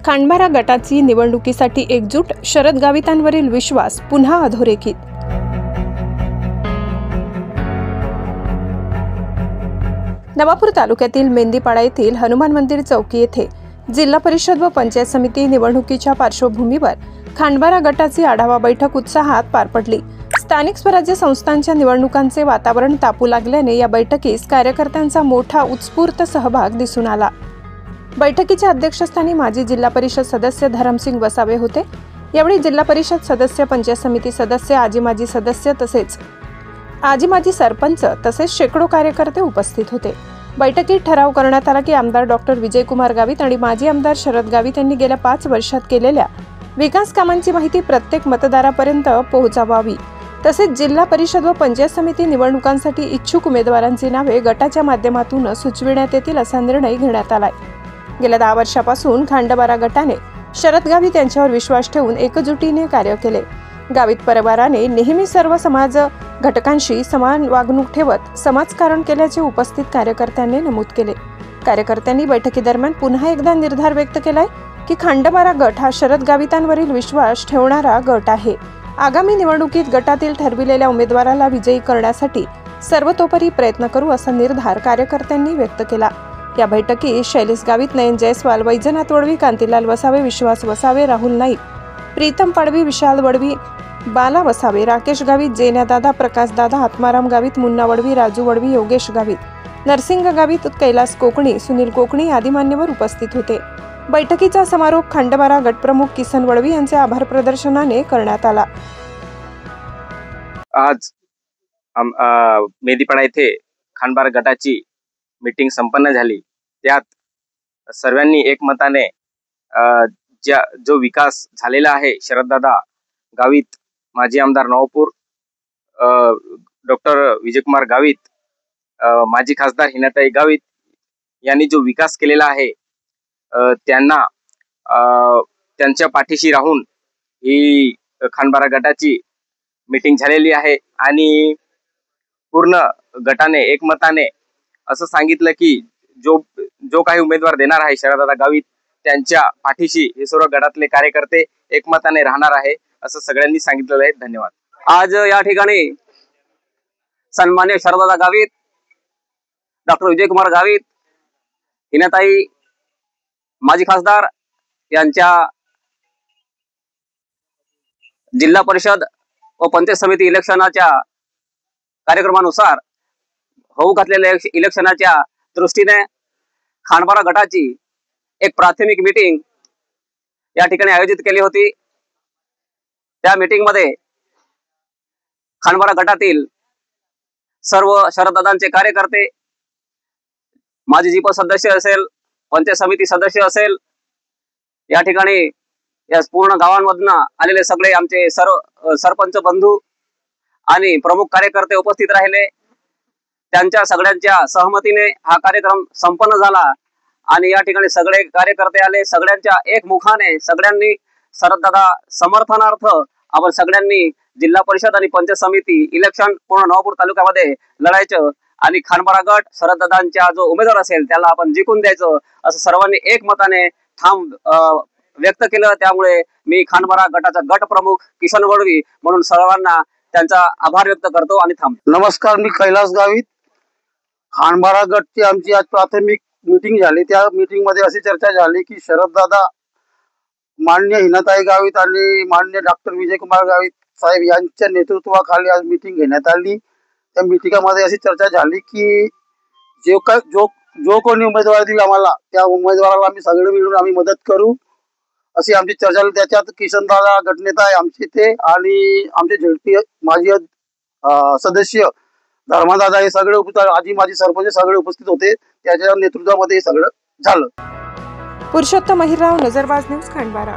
खांडबारा गटाची निवडणुकीसाठी एकजूट, शरद गावितांवरील विश्वास पुन्हा अधोरेखित। नवापूर तालुक्यातील मेंदीपाडा येथील हनुमान मंदिर चौकी येथे जिल्हा परिषद व पंचायत समिती निवडणुकीच्या पार्श्वभूमीवर खांडबारा गटाची आढावा बैठक उत्साहात पार पडली। स्थानिक स्वराज्य संस्थांच्या निवडणुकांचे वातावरण तापू लागल्याने या बैठकीस कार्यकर्त्यांचा मोठा उत्स्फूर्त सहभाग दिसून आला। बैठकीच्या अध्यक्षस्थानी माजी जिल्हा परिषद सदस्य धरमसिंग वसावे होते। यावेळी जिल्हा परिषद सदस्य, पंचायत समिती सदस्य, आजी माजी सदस्य तसेच आजी माजी सरपंच तसेच शेकडो कार्यकर्ते उपस्थित होते। बैठकीत ठराव करण्यात आला की आमदार डॉक्टर विजयकुमार गावित आणि माजी आमदार शरद गावित यांनी गेल्या 5 वर्षात केलेल्या विकास कामांची माहिती प्रत्येक मतदारापर्यंत पोहोचवावी। तसेच जिल्हा परिषद व पंचायत समिती निवडणुकांसाठी इच्छुक उमेदवारांची नावे गटाच्या माध्यमातून सुचविण्यात येतील असा निर्णय घेण्यात आलाय। गेल्या 10 वर्षापासून खांडबारा गटाने शरद गावित यांच्यावर विश्वास ठेवून एकजुटीने कार्य केले। गावित परिवाराने नेहमी सर्व समाज घटकांशी समान वागणूक ठेवत समाजकारण केल्याचे उपस्थित कार्यकर्त्यांनी नमूद केले। कार्यकर्त्यांनी बैठकीदरम्यान पुन्हा एकदा निर्धार व्यक्त केलाय की खांडबारा गट हा शरद गावितांवरील विश्वास ठेवणारा गट आहे। आगामी निवडणुकीत गटातील ठरविलेल्या उमेदवाराला विजयी करण्यासाठी सर्वतोपरी प्रयत्न करू असा निर्धार कार्यकर्त्यांनी व्यक्त केला। या बैठकीत शैलेश गावित, नयन जयस्वाल, वैजनाथ वडवी, कांतीलाल वसावे, विश्वास वसावे, राहुल नाईक, प्रीतम पाडवी, विशाल वडवी, बाला वसावे, राकेश गावित, जेन्यादादा, प्रकाश दादा, आत्माराम गावित, मुन्ना वडवी, राजू वडवी, योगेश गावित, नरसिंग गावित, कैलास कोकणी, सुनील कोकणी आदी मान्यवर उपस्थित होते। बैठकीचा समारोप खांडबारा गटप्रमुख किसन वडवी यांच्या आभार प्रदर्शनाने करण्यात आला। आज मेंदीपाडा येथे खांडबारा गटाची मीटिंग संपन्न झाली। त्यात सर्वांनी एकमताने जो विकास झालेला आहे, शरददादा गावित, माजी आमदार नवापूर, डॉक्टर विजयकुमार गावित, माजी खासदार हिनाताई गावित यांनी जो विकास केलेला आहे त्यांना त्यांच्या पाठीशी राहून ही खांडबारा गटाची मीटिंग झालेली आहे आणि पूर्ण गटाने एकमताने असं सांगितलं की जो काही उमेदवार देणार आहे शरददादा गावित त्यांच्या पाठीशी हे सर्व गटातले कार्यकर्ते एकमताने राहणार आहे असं सगळ्यांनी सांगितलेलं आहे। धन्यवाद। आज या ठिकाणी सन्मान्य शरददादा गावित, डॉक्टर विजयकुमार गावित, हिनाताई माजी खासदार यांच्या जिल्हा परिषद व पंचायत समिती इलेक्शनाच्या कार्यक्रमानुसार होऊ घातलेल्या इलेक्शनाच्या दृष्टीने खांडबारा गटाची एक प्राथमिक मीटिंग या ठिकाणी आयोजित केली होती। त्या मीटिंग मध्ये खांडबारा गटातील सर्व शरददादांचे कार्यकर्ते, माजी जीप सदस्य असेल, पंचायत समिती सदस्य असेल, या ठिकाणी या पूर्ण गावांमधून आलेले सगळे आमचे सर्व सरपंच बंधू आणि प्रमुख कार्यकर्ते उपस्थित राहिले। त्यांच्या सगळ्यांच्या सहमतीने हा कार्यक्रम संपन्न झाला आणि या ठिकाणी सगळे कार्यकर्ते आले। सगळ्यांच्या एकमुखाने सगळ्यांनी शरददादा समर्थनार्थ आपण सगळ्यांनी जिल्हा परिषद आणि पंचायत समिती इलेक्शन पूर्ण नवापूर तालुक्यामध्ये लढायचं आणि खांडबारा गट शरददादांच्या जो उमेदवार असेल त्याला आपण जिंकून द्यायचं असं सर्वांनी एकमताने ठाम व्यक्त केलं। त्यामुळे मी खांडबारा गटाचा गट प्रमुख किशन वडवी म्हणून सर्वांना त्यांचा आभार व्यक्त करतो आणि थांबतो। नमस्कार, मी कैलास गावित। खांडबारा गटची आमची आज प्राथमिक मीटिंग झाली। त्या मीटिंग मध्ये अशी चर्चा झाली की शरददादा, माननीय हिनाताई गावित आणि माननीय डॉक्टर विजयकुमार गावित साहेब यांच्या नेतृत्वाखाली आज मीटिंग घेण्यात आली। त्या मीटिंगमध्ये अशी चर्चा झाली की जो कोणी उमेदवार दिला आम्हाला त्या उमेदवाराला आम्ही सगळे मिळून आम्ही मदत करू अशी आमची चर्चा झाली। त्याच्यात किशनदादा गटनेता आहे आमचे ते आणि आमचे झेडपी माजी सदस्य धर्मदादा हे सगळे उपस्थित, आजी माजी सरपंच सगळे उपस्थित होते। त्याच्या नेतृत्वामध्ये हे सगळं झालं। पुरुषोत्तम महिराव, नजरबाज न्यूज, खांडबारा।